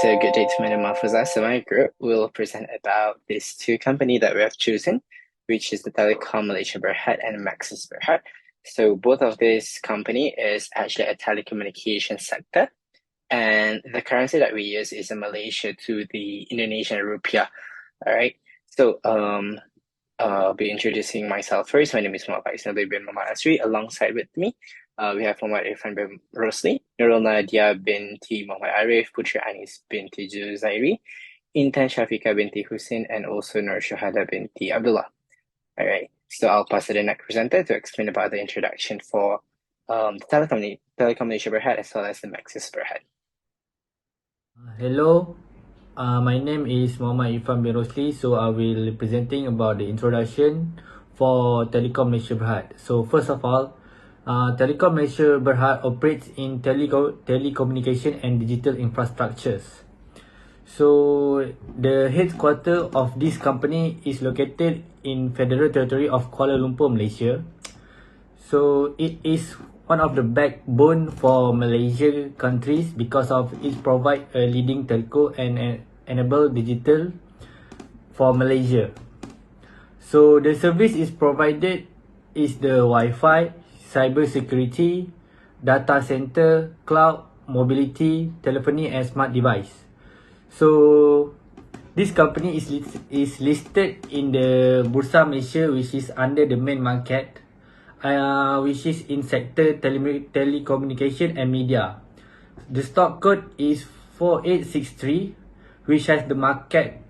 So good day to my name Mahfuza. So my group will present about these two companies that we have chosen, which is the Telekom Malaysia Berhad and Maxis Berhad. So both of this company is actually a telecommunication sector, and the currency that we use is in Malaysia to the Indonesian rupiah. All right. So I'll be introducing myself first. My name is Muhammad Faisal bin Muhammad Asri. Alongside with me, we have Muhammad Irfan bin Rosli, Nurul Nadia binti Muhammad Arif, Putri Anis binti Juzairi, Intan Shafika binti Hussein, and also Nur Shahada binti Abdullah. All right, so I'll pass to the next presenter to explain about the introduction for the Telecom Malaysia Berhad as well as the Maxis Berhad. Hello, my name is Muhammad Irfan bin Rosli. So I will be presenting about the introduction for Telekom Malaysia Berhad. So first of all, Telekom Malaysia Berhad operates in telecommunication and digital infrastructures. So the headquarters of this company is located in Federal Territory of Kuala Lumpur, Malaysia. So it is one of the backbone for Malaysia countries because of it provide a leading telco and enable digital for Malaysia. So the service is provided is the Wi-Fi, cyber security, data center, cloud, mobility, telephony and smart device. So this company is listed in the Bursa Malaysia, which is under the main market, which is in sector telecommunication and media. The stock code is 4863, which has the market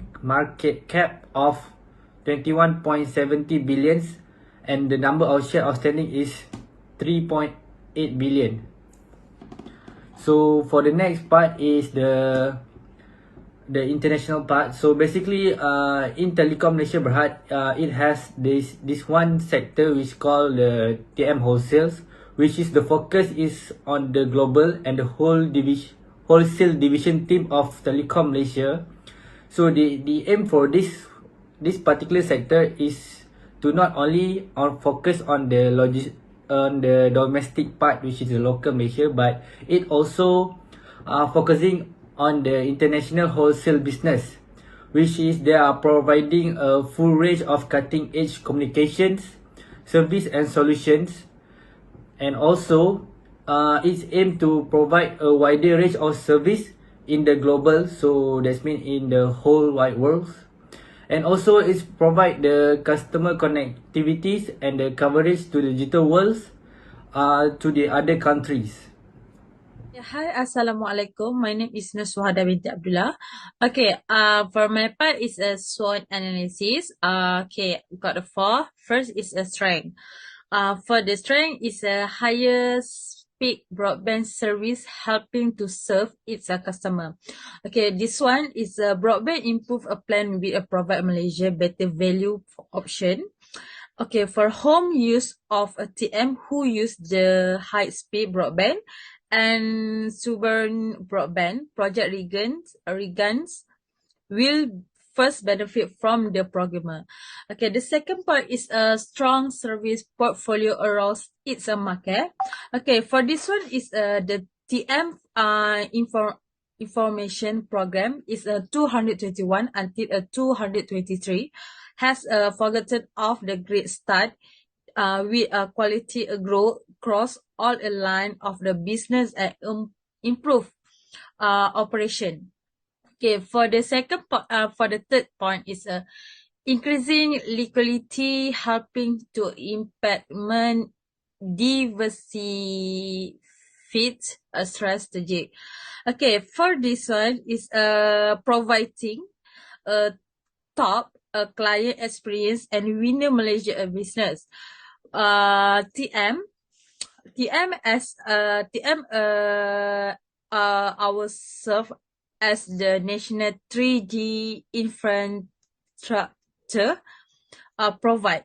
cap of 21.70 billions, and the number of shares outstanding is 3.8 billion. So for the next part is the international part. So basically, in Telekom Malaysia Berhad, it has this one sector which called the TM wholesales, which is the focus is on the global and the wholesale division team of Telekom Malaysia. So the aim for this particular sector is to not only focus on the domestic part, which is the local Malaysia, but it also focusing on the international wholesale business, which is they are providing a full range of cutting edge communications, service and solutions, and also it's aimed to provide a wider range of service in the global, so that's mean in the whole wide world, and also it's provide the customer connectivities and the coverage to the digital worlds to the other countries. Hi, Assalamualaikum. My name is Nuswahada binti Abdullah. Okay, for my part is a SWOT analysis. Okay, got the four. First is a strength. For the strength is a higher speed broadband service helping to serve its customer. Okay, this one is a broadband improve a plan with a provide Malaysia better value option. Okay, for home use of a TM who use the high speed broadband and suburban broadband project regans will first benefit from the programmer. Okay, the second part is a strong service portfolio around its a market. Okay, for this one is the TM information program is a 221 until a 223 has forgotten of the great start with a quality growth across all a line of the business and improve operation. Okay, for the for the third point is increasing liquidity, helping to impediment diversity fit a strategy. Okay, for this one is providing a top client experience and winner Malaysia business. TM our serve as the national 3G infrastructure provide.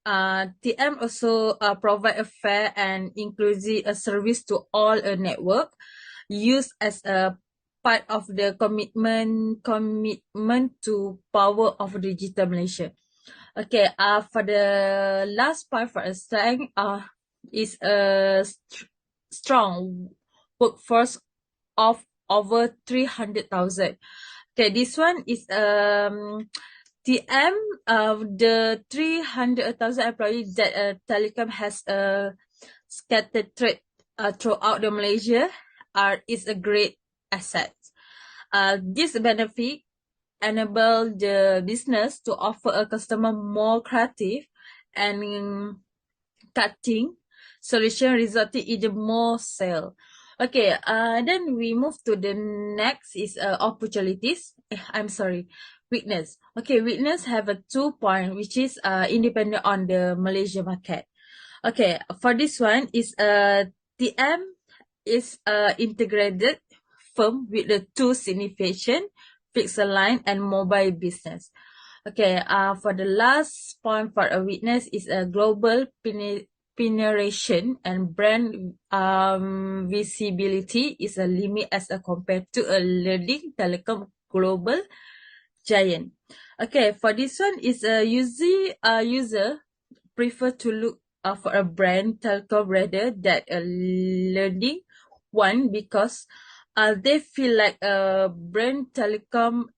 TM also provide a fair and inclusive service to all a network used as a part of the commitment to power of digital Malaysia. Okay, for the last part for a strength, is a strong workforce of over 300,000. Okay, this one is TM, the 300,000 employees that Telecom has scattered throughout the Malaysia is a great asset. This benefit enable the business to offer a customer more creative and cutting solution, resulting in the more sale. Okay, then we move to the next is opportunities. I'm sorry, weakness. Okay, weakness have a 2 point, which is independent on the Malaysia market. Okay, for this one is TM is integrated firm with the two signification, fixed line and mobile business. Okay, for the last point for a witness is a global penetration and brand visibility is a limit as compared to a leading telecom global giant. Okay, for this one is a user prefer to look for a brand telecom rather than a leading one because they feel like a brand telecom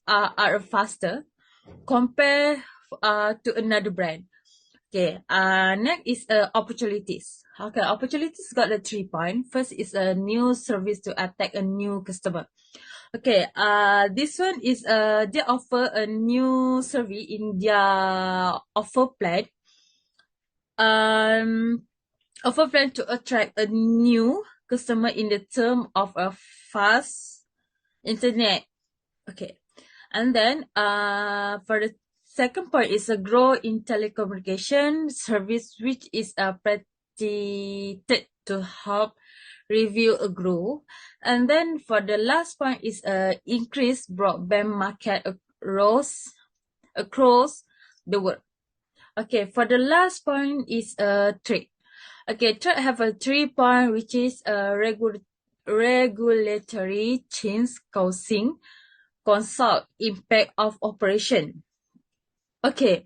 are faster compare to another brand. Okay, next is opportunities. Okay, opportunities got the 3 point. First is a new service to attack a new customer. Okay, this one is they offer a new service in their offer plan. Offer plan to attract a new customer in the term of a fast internet. Okay, and then for the second point is a grow in telecommunication service, which is predicted to help review a grow. And then for the last point is increase broadband market across the world. Okay, for the last point is trade. Okay, trade have a 3 point, which is regulatory change causing consult impact of operation. Okay,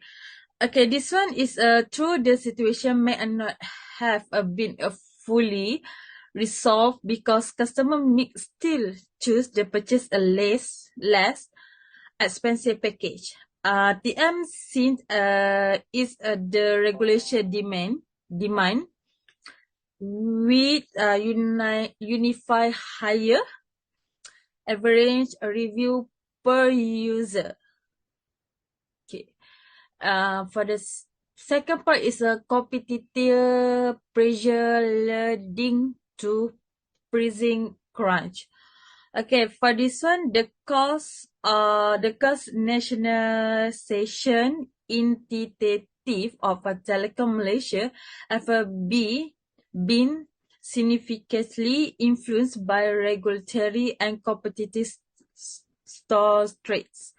this one is true. The situation may not have been fully resolved because customer may still choose to purchase a less expensive package. TM since is the regulation demand with unify higher average review per user. Okay. For the second part is a competitive pressure leading to pricing crunch. Okay, for this one, the cost nationalization initiative of Telecom Malaysia have been significantly influenced by regulatory and competitive store traits.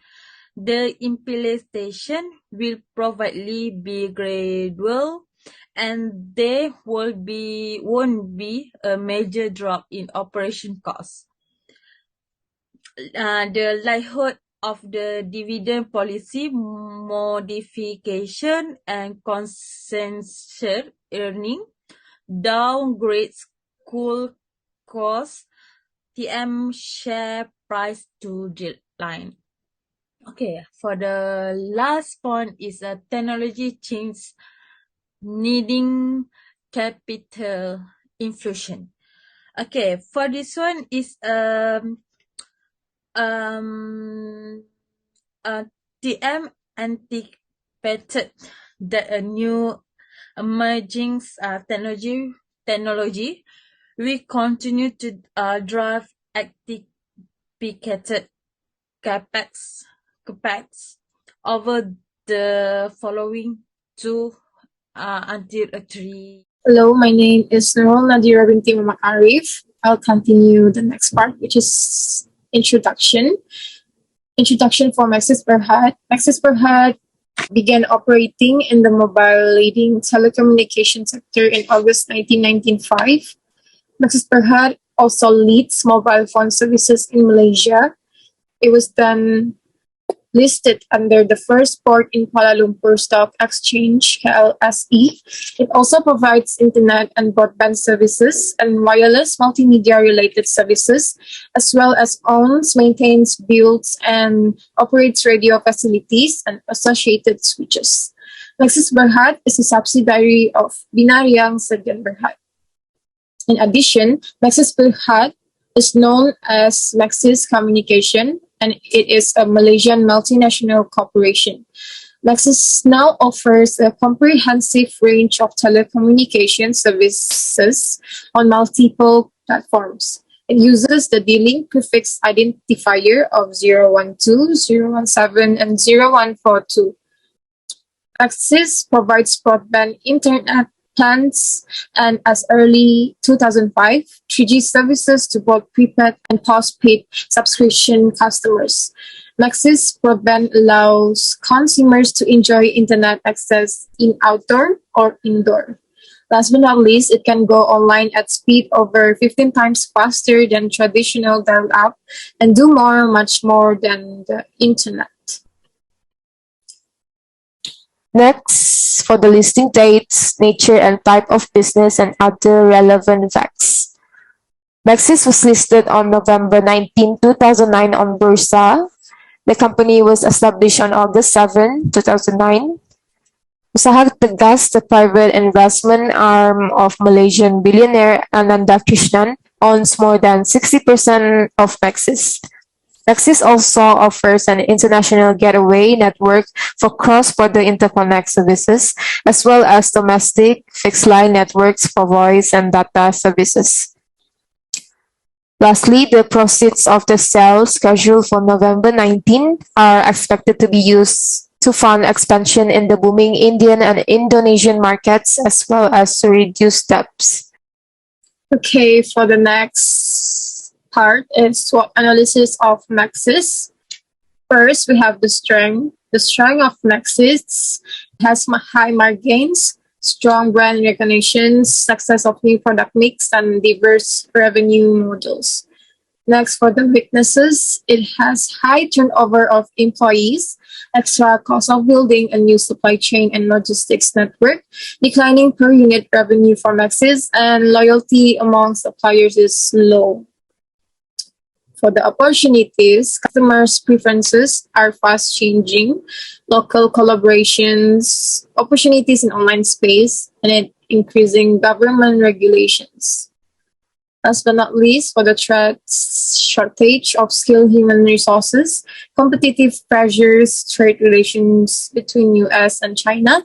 The implementation will probably be gradual and there won't be a major drop in operation costs. The likelihood of the dividend policy modification and consensus earning downgrades could cause TM share price to decline. Okay, for the last point is a technology change needing capital infusion. Okay, for this one is TM anticipated that a new emerging technology will continue to drive anticipated capex over the following 2 until 3. Hello, my name is Nurul Nadira binti Muhammad Arif. I'll continue the next part, which is introduction. Introduction for Maxis Berhad. Maxis Berhad began operating in the mobile leading telecommunication sector in August 1995. Maxis Berhad also leads mobile phone services in Malaysia. It was then listed under the First Port in Kuala Lumpur Stock Exchange (KLSE). It also provides internet and broadband services and wireless multimedia-related services, as well as owns, maintains, builds, and operates radio facilities and associated switches. Maxis Berhad is a subsidiary of Binariang Sdn Berhad. In addition, Maxis Berhad is known as Maxis Communication, and it is a Malaysian multinational corporation. Maxis now offers a comprehensive range of telecommunication services on multiple platforms. It uses the D-Link prefix identifier of 012, 017, and 0142. Maxis provides broadband internet plans and as early 2005, 3G services to both prepaid and postpaid subscription customers. Maxis broadband allows consumers to enjoy internet access in outdoor or indoor. Last but not least, it can go online at speed over 15 times faster than traditional dial-up and do much more than the internet. Next, for the listing dates, nature and type of business and other relevant facts. Maxis was listed on November 19, 2009 on Bursa. The company was established on August 7, 2009. Usaha Tegas, the private investment arm of Malaysian billionaire Ananda Krishnan, owns more than 60% of Maxis. Maxis also offers an international gateway network for cross-border interconnect services, as well as domestic fixed-line networks for voice and data services. Lastly, the proceeds of the sale scheduled for November 19 are expected to be used to fund expansion in the booming Indian and Indonesian markets, as well as to reduce debts. Okay, for the next part is SWOT analysis of Maxis. First, we have the strength. The strength of Maxis has high margins, strong brand recognition, success of new product mix, and diverse revenue models. Next, for the weaknesses, it has high turnover of employees, extra cost of building a new supply chain and logistics network, declining per unit revenue for Maxis, and loyalty among suppliers is low. For the opportunities, customers' preferences are fast changing, local collaborations, opportunities in online space, and increasing government regulations. Last but not least, for the threats, shortage of skilled human resources, competitive pressures, trade relations between US and China,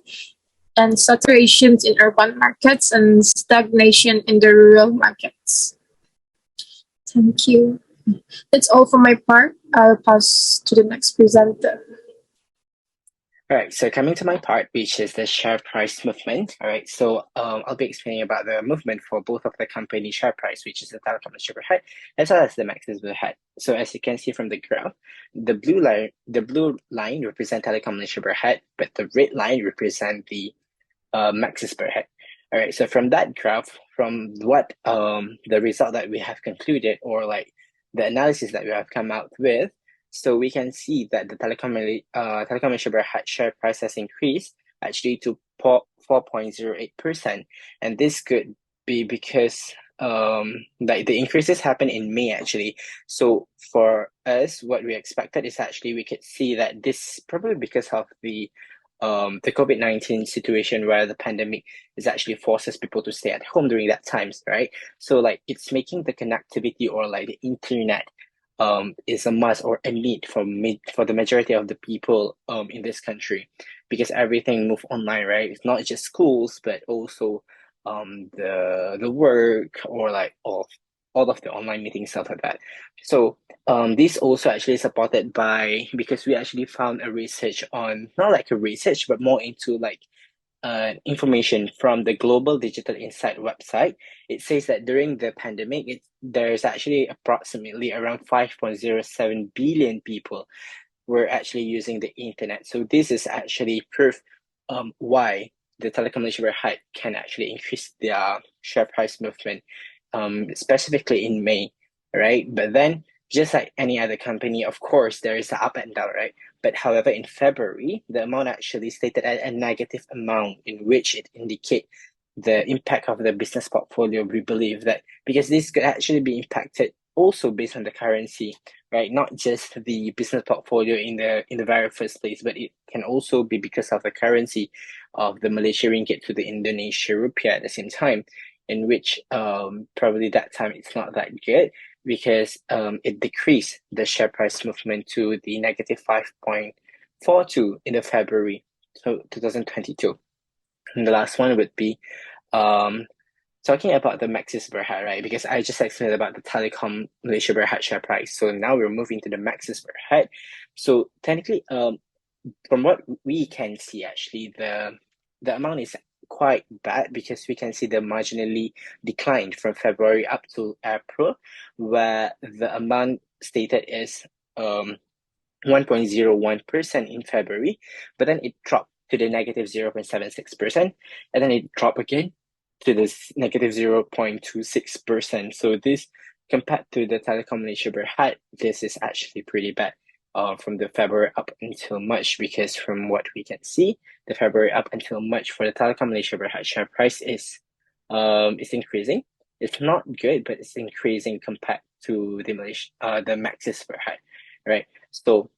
and saturations in urban markets and stagnation in the rural markets. Thank you. That's all for my part. I'll pass to the next presenter. All right, so coming to my part, which is the share price movement. All right, so I'll be explaining about the movement for both of the company share price, which is the Telecom Malaysia Berhad, as well as the Maxis Berhad. So as you can see from the graph, the blue line represent Telecom Malaysia Berhad, but the red line represent the Maxis Berhad. All right, so from that graph, from what the result that we have concluded, or like the analysis that we have come out with, so we can see that the Telecom Malaysia Berhad share price has increased actually to 4.08%, and this could be because like the increases happen in May actually. So for us, what we expected is actually we could see that this probably because of the COVID-19 situation where the pandemic is actually forces people to stay at home during that times, right? So like it's making the connectivity or like the internet is a must or a need for the majority of the people in this country, because everything move online, right? It's not just schools, but also the work or like all of the online meetings, stuff like that. So this also actually supported by, because we actually found a research on, not like a research, but more into like information from the Global Digital Insight website. It says that during the pandemic, there's actually approximately around 5.07 billion people were actually using the internet. So this is actually proof why the Telecom Malaysia Berhad can actually increase their share price movement, specifically in May, right? But then just like any other company, of course, there is an up and down, right? But however, in February, the amount actually stated at a negative amount, in which it indicate the impact of the business portfolio. We believe that because this could actually be impacted also based on the currency, right? Not just the business portfolio in the very first place, but it can also be because of the currency of the Malaysia ringgit to the Indonesia rupiah at the same time, in which probably that time it's not that good because it decreased the share price movement to the negative 5.42 in the February 2022. And the last one would be talking about the Maxis Berhad, right? Because I just explained about the Telecom Malaysia Berhad share price. So now we're moving to the Maxis Berhad. So technically, from what we can see, actually, the amount is quite bad because we can see the marginally declined from February up to April, where the amount stated is 1.01% in February, but then it dropped to the negative 0.76%, and then it dropped again to this negative 0.26%. So this, compared to the Telecom Malaysia Berhad, this is actually pretty bad from the February up until March, because from what we can see, the February up until March for the Telecom Malaysia Berhad share price is increasing. It's not good, but it's increasing compared to the Maxis Berhad, right? So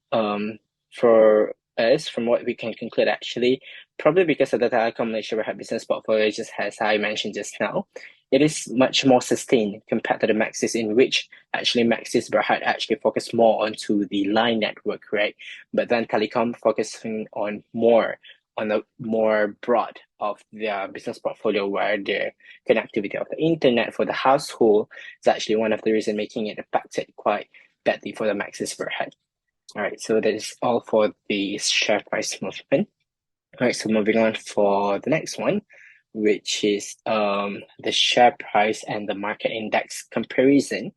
for us, from what we can conclude, actually, probably because of the Telecom Malaysia Berhad business portfolio, just as I mentioned just now, it is much more sustained compared to the Maxis, in which actually Maxis Berhad actually focus more onto the line network, right? But then Telecom focusing on a more broad of their business portfolio, where the connectivity of the internet for the household is actually one of the reasons making it affected quite badly for the Maxis Berhad. All right, so that is all for the share price movement. All right, so moving on for the next one, which is the share price and the market index comparison.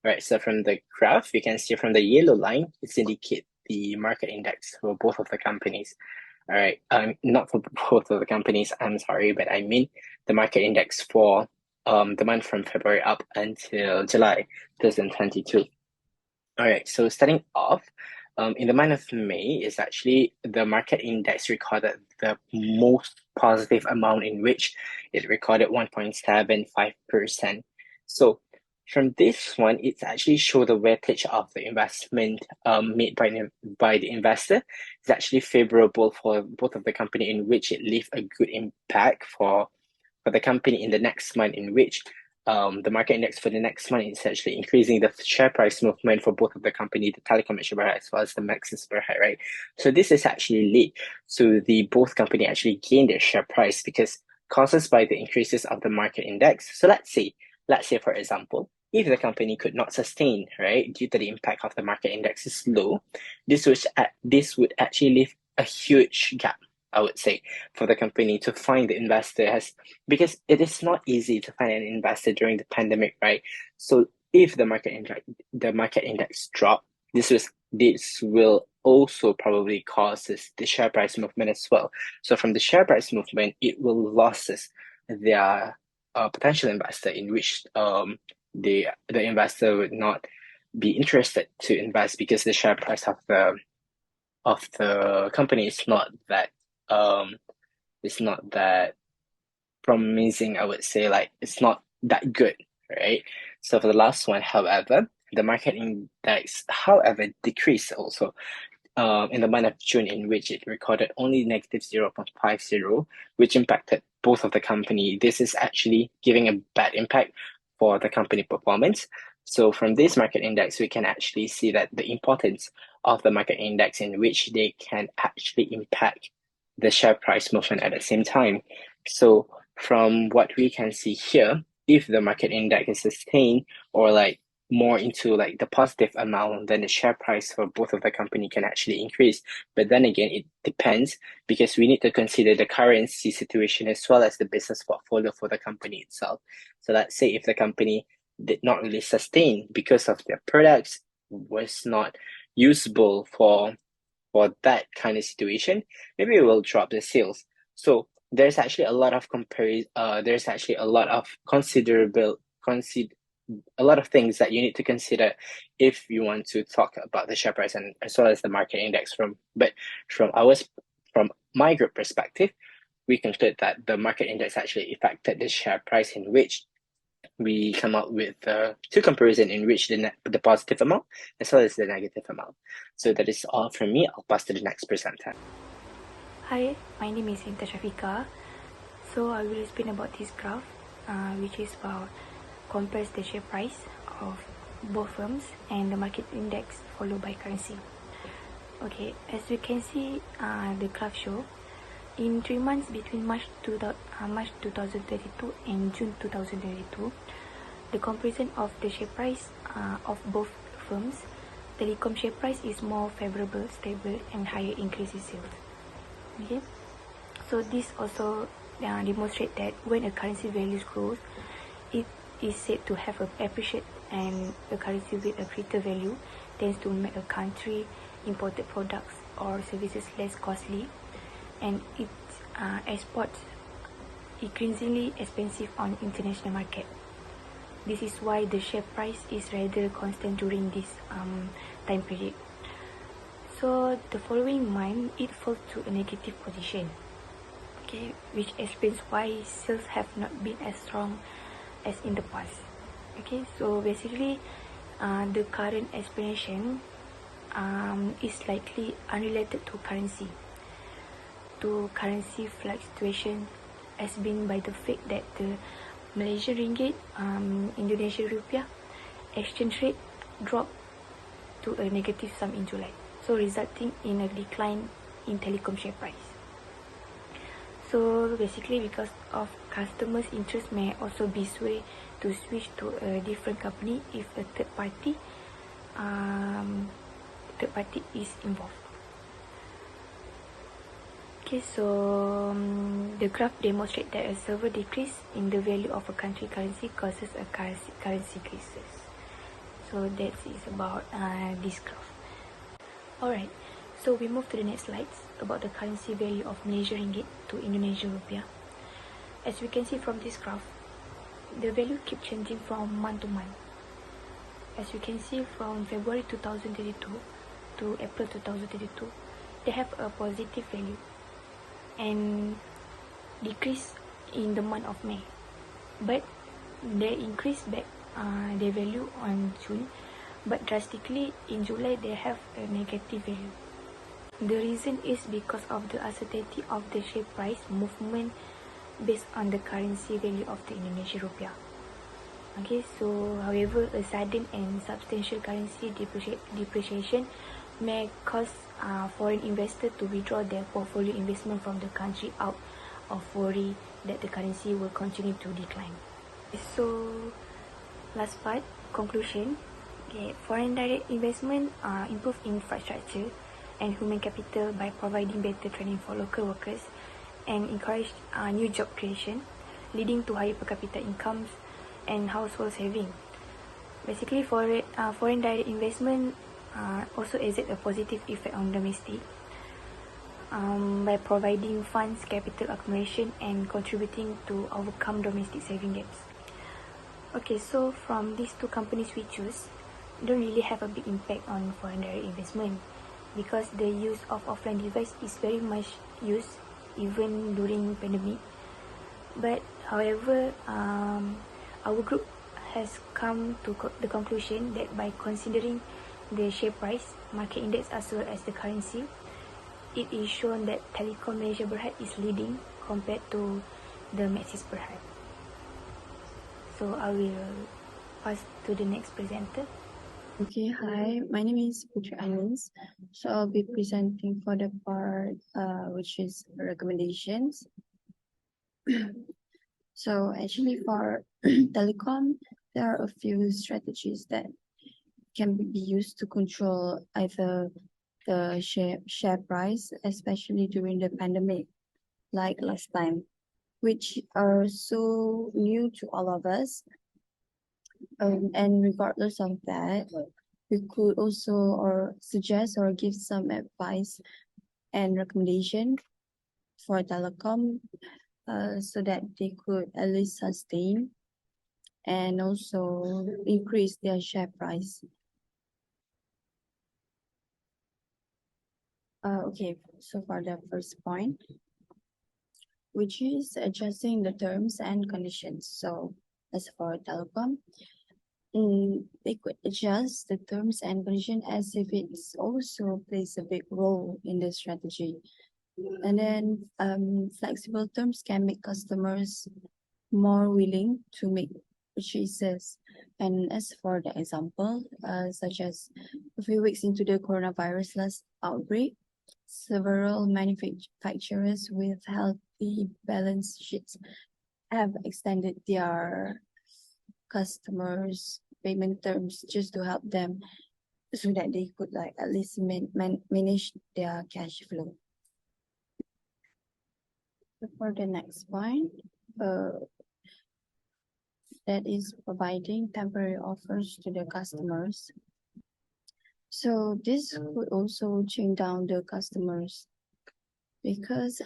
All right, so from the graph, you can see from the yellow line, it's indicate the market index for both of the companies. All right, not for both of the companies, I'm sorry, but I mean the market index for the month from February up until July 2022. All right, so starting off, in the month of May is actually the market index recorded the most positive amount, in which it recorded 1.75%. So from this one, it's actually show the weightage of the investment made by the investor is actually favorable for both of the company, in which it leave a good impact for the company in the next month, in which the market index for the next month is actually increasing the share price movement for both of the company, the Telecom Malaysia Berhad as well as the Maxis Berhad, right? So this is actually lead to the both company actually gain their share price because caused by the increases of the market index. So let's say for example, if the company could not sustain, right, due to the impact of the market index is low, this would actually leave a huge gap, I would say, for the company to find the investor, because it is not easy to find an investor during the pandemic, right? So if the market index drop, this will also probably cause the share price movement as well. So from the share price movement, it will losses their potential investor, in which the investor would not be interested to invest because the share price of the company is not that promising, I would say. Like, it's not that good, right? So for the last one, however, the market index, however, decreased also in the month of June, in which it recorded only negative 0.50, which impacted both of the company. This is actually giving a bad impact for the company performance. So from this market index, we can actually see that the importance of the market index, in which they can actually impact the share price movement at the same time. So from what we can see here, if the market index is sustained or like more into like the positive amount, then the share price for both of the company can actually increase. But then again, it depends, because we need to consider the currency situation as well as the business portfolio for the company itself. So let's say if the company did not really sustain because of their products was not usable for that kind of situation, maybe it will drop the sales. So there's actually a lot of considerable a lot of things that you need to consider if you want to talk about the share price and as well as the market index. From my group perspective, we conclude that the market index actually affected the share price, in which we come up with two comparison in which the positive amount as well as the negative amount. So that is all from me. I'll pass to the next presenter. Hi, my name is Inta Shafika. So I will explain about this graph, which is about compares the share price of both firms and the market index followed by currency. Okay, as we can see, the graph show in 3 months between March 2022 and June 2022, the comparison of the share price of both firms, telecom share price is more favorable, stable, and higher increase in sales. Okay, so this also demonstrate that when a currency value grows, it is said to have appreciate, and a currency with a greater value tends to make a country imported products or services less costly, and it exports increasingly expensive on international market. This is why the share price is rather constant during this time period. So the following month, it falls to a negative position, okay, which explains why sales have not been as strong as in the past. Okay, so basically, the current explanation is likely unrelated to currency fluctuation, as been by the fact that the Malaysian ringgit, Indonesian rupiah exchange rate dropped to a negative sum in July, so resulting in a decline in telecom share price. So basically, because of customers' interest may also be swayed to switch to a different company if a third party is involved. Okay, so the graph demonstrates that a severe decrease in the value of a country currency causes a currency crisis. So that is about this graph. Alright, so we move to the next slides about the currency value of Malaysian ringgit to Indonesian rupiah. As we can see from this graph, the value keeps changing from month to month. As we can see, from February 2022 to April 2022, they have a positive value and decrease in the month of May, but they increase back their value on June, but drastically in July they have a negative value. The reason is because of the uncertainty of the share price movement based on the currency value of the Indonesian rupiah. Okay, so however, a sudden and substantial currency depreciation may cause foreign investors to withdraw their portfolio investment from the country out of worry that the currency will continue to decline. So last part, conclusion. Okay, foreign direct investment improve infrastructure and human capital by providing better training for local workers and encourage new job creation, leading to higher per capita incomes and household saving. Basically, foreign direct investment also exert a positive effect on domestic by providing funds, capital accumulation, and contributing to overcome domestic saving gaps. Okay, so from these two companies we choose, don't really have a big impact on foreign direct investment because the use of offline device is very much used even during pandemic. But however, our group has come to the conclusion that by considering the share price, market index as well as the currency, it is shown that Telecom Malaysia Berhad is leading compared to the Maxis Berhad. So I will pass to the next presenter. Okay, hi, my name is Putri Anins. So I'll be presenting for the part which is recommendations. So actually for telecom, there are a few strategies that can be used to control either the share price, especially during the pandemic, like last time, which are so new to all of us. And regardless of that, we could also suggest or give some advice and recommendation for telecom so that they could at least sustain and also increase their share price. Okay, so for the first point, which is adjusting the terms and conditions. So as for telecom, they could adjust the terms and conditions as if it also plays a big role in the strategy. And then flexible terms can make customers more willing to make purchases. And as for the example, such as a few weeks into the coronavirus last outbreak, several manufacturers with healthy balance sheets have extended their customers' payment terms just to help them so that they could like at least manage their cash flow. For the next point, that is providing temporary offers to the customers. So this could also chain down the customers because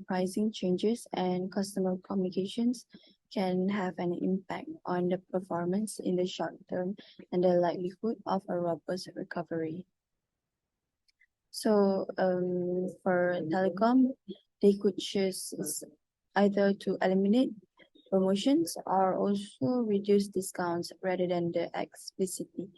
pricing changes and customer communications can have an impact on the performance in the short term and the likelihood of a robust recovery. So for telecom, they could choose either to eliminate promotions or also reduce discounts rather than the explicitly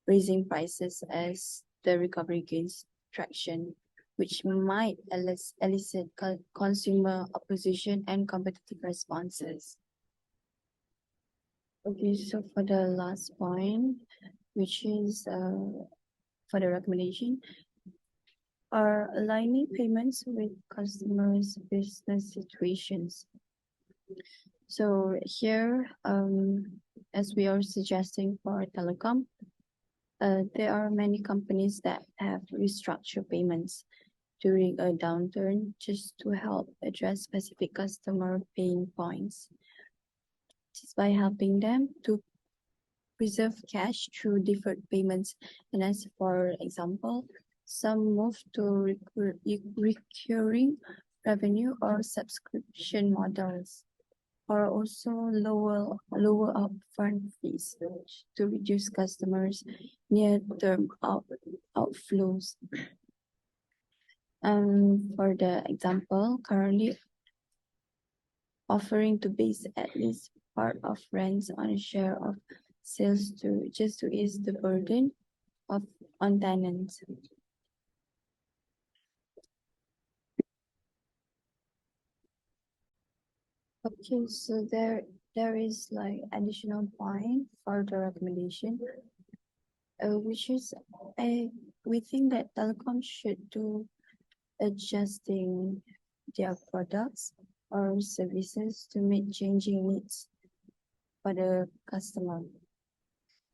raising prices as the recovery gains traction, which might elicit consumer opposition and competitive responses. Okay, so for the last point, which is for the recommendation, are aligning payments with customers' business situations. So here, as we are suggesting for telecom, there are many companies that have restructured payments during a downturn just to help address specific customer pain points. Just by helping them to preserve cash through deferred payments. And as for example, some move to recurring revenue or subscription models, or also lower upfront fees to reduce customers' near-term outflows. For the example, currently offering to base at least part of rents on a share of sales to ease the burden on tenants. Okay, so there is like additional point for the recommendation, which is we think that telecom should do adjusting their products or services to meet changing needs for the customer.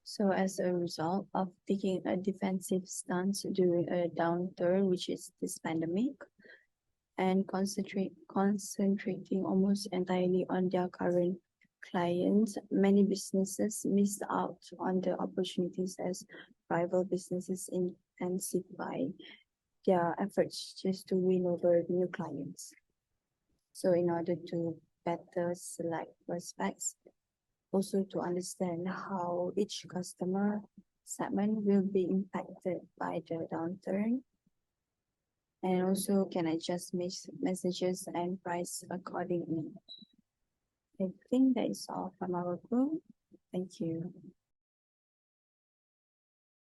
So as a result of taking a defensive stance during a downturn, which is this pandemic, and concentrating almost entirely on their current clients, many businesses missed out on the opportunities as rival businesses intensify their efforts just to win over new clients. So in order to better select prospects, also to understand how each customer segment will be impacted by the downturn, and also can adjust messages and price accordingly. I think that is all from our group. Thank you.